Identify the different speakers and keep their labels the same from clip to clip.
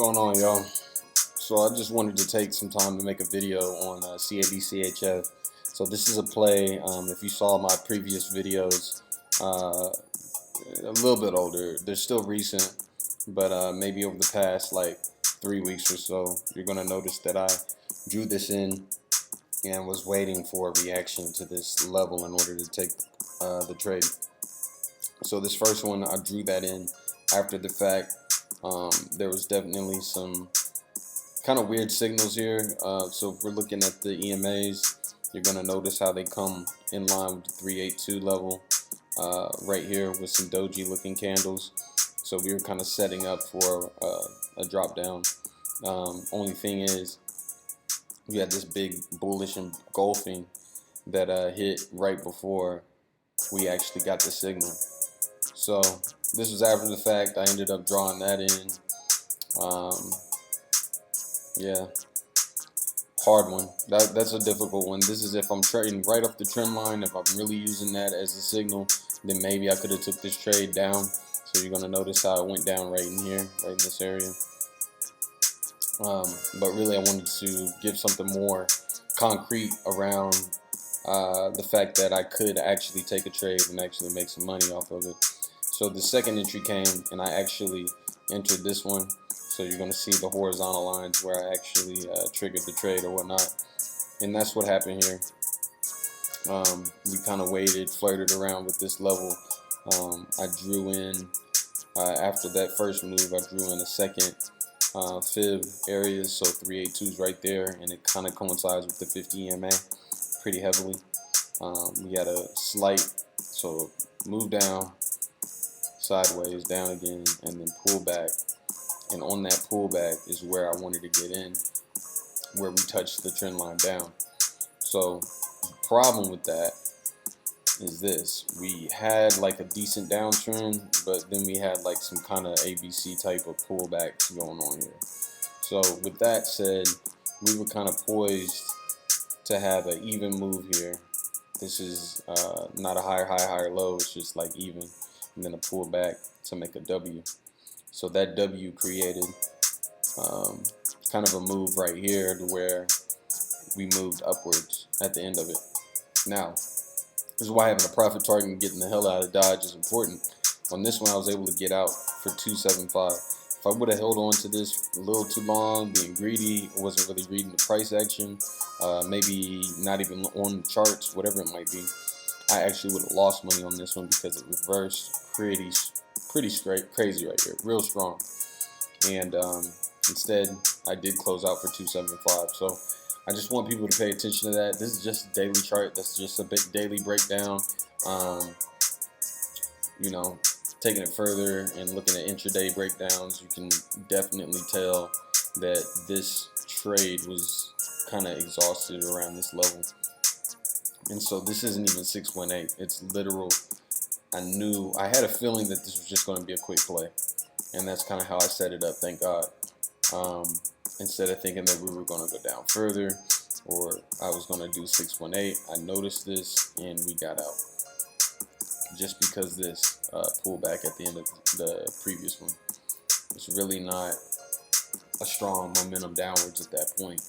Speaker 1: going on, y'all? So I just wanted to take some time to make a video on CADCHF. So this is a play. If you saw my previous videos, a little bit older, they're still recent, but maybe over the past like 3 weeks or so, you're gonna notice that I drew this in and was waiting for a reaction to this level in order to take the trade. So this first one, I drew that in after the fact. There was definitely some kind of weird signals here. So if we're looking at the EMAs, you're going to notice how they come in line with the 382 level right here with some doji looking candles. So we were kind of setting up for a drop down. Only thing is, we had this big bullish engulfing that hit right before we actually got the signal. So this was after the fact. I ended up drawing that in. Yeah, hard one. That's a difficult one. This is if I'm trading right off the trend line. If I'm really using that as a signal, then maybe I could have took this trade down. So you're gonna notice how it went down right in here, right in this area. But really, I wanted to give something more concrete around the fact that I could actually take a trade and actually make some money off of it. So the second entry came, and I actually entered this one. So you're going to see the horizontal lines where I actually triggered the trade or whatnot. And that's what happened here. We kind of waited, flirted around with this level. I drew in, after that first move, I drew in a second fib area. So 382's right there, and it kind of coincides with the 50 EMA pretty heavily. We had a slight, so move down, sideways, down again, and then pull back. And on that pullback is where I wanted to get in, where we touched the trend line down. So the problem with that is this: we had like a decent downtrend, but then we had like some kind of ABC type of pullbacks going on here. So with that said, we were kind of poised to have an even move here. This is not a higher low, it's just like even, and then a pullback to make a W. So that W created kind of a move right here to where we moved upwards at the end of it. Now, this is why having a profit target and getting the hell out of Dodge is important. On this one, I was able to get out for 275. If I would have held on to this a little too long, being greedy, wasn't really reading the price action, maybe not even on the charts, whatever it might be, I actually would have lost money on this one because it reversed pretty straight, crazy right here, real strong. And instead, I did close out for 275. So I just want people to pay attention to that. This is just a daily chart. That's just a big daily breakdown. You know, taking it further and looking at intraday breakdowns, you can definitely tell that this trade was kind of exhausted around this level. And so this isn't even 618. It's literal. I had a feeling that this was just going to be a quick play, and that's kind of how I set it up, thank God. Instead of thinking that we were going to go down further or I was going to do 618, I noticed this and we got out just because this pullback at the end of the previous one. It's really not a strong momentum downwards at that point.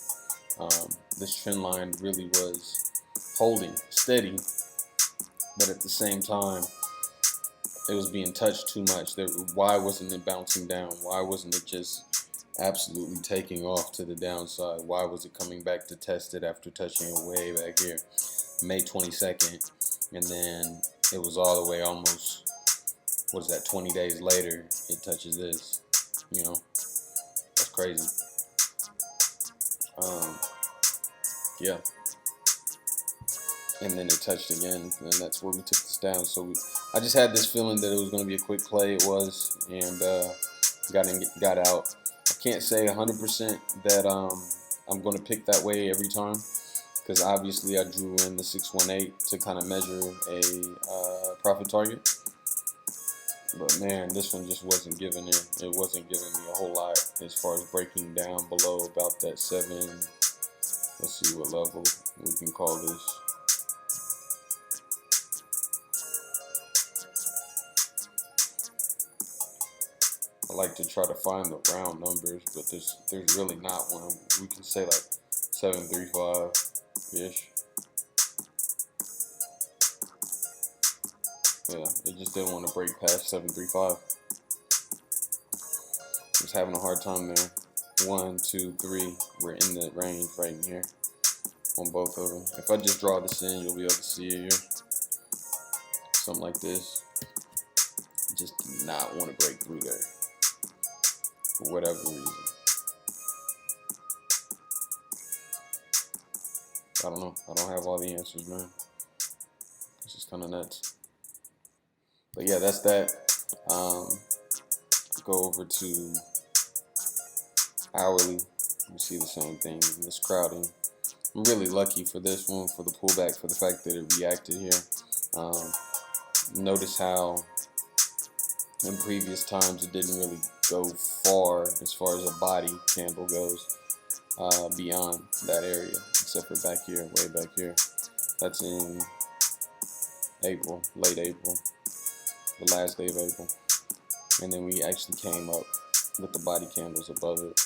Speaker 1: This trend line really was holding steady, but at the same time, it was being touched too much. Why wasn't it bouncing down? Why wasn't it just absolutely taking off to the downside? Why was it coming back to test it after touching it way back here, May 22nd, and then it was all the way almost, what is that, 20 days later, it touches this. You know, that's crazy. Yeah. And then it touched again, and that's where we took this down. So I just had this feeling that it was going to be a quick play. It was, and got out. I can't say 100% that I'm going to pick that way every time, because obviously I drew in the 618 to kind of measure a profit target. But man, this one just wasn't giving it. It wasn't giving me a whole lot as far as breaking down below about that 7. Let's see what level we can call this. I like to try to find the round numbers, but there's really not one. We can say like 735-ish. Yeah, it just didn't want to break past 735. Just having a hard time there. 1, 2, 3. We're in the range right in here on both of them. If I just draw this in, you'll be able to see it here. Something like this. Just do not want to break through there for whatever reason. I don't know. I don't have all the answers, man. This is kind of nuts. But yeah, that's that. Go over to hourly. You see the same thing. This crowding. I'm really lucky for this one, for the pullback, for the fact that it reacted here. Notice how in previous times it didn't really go far as a body candle goes beyond that area, except for back here, way back here. That's in April, late April, the last day of April. And then we actually came up with the body candles above it.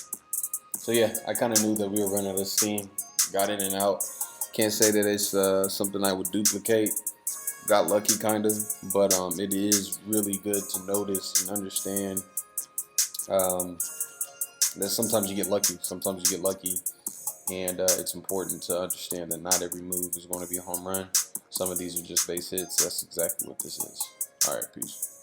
Speaker 1: So yeah, I kind of knew that we were running out of steam. Got in and out. Can't say that it's something I would duplicate. Got lucky kind of, but it is really good to notice and understand that sometimes you get lucky, and it's important to understand that not every move is going to be a home run. Some of these are just base hits. That's exactly what this is. All right, peace.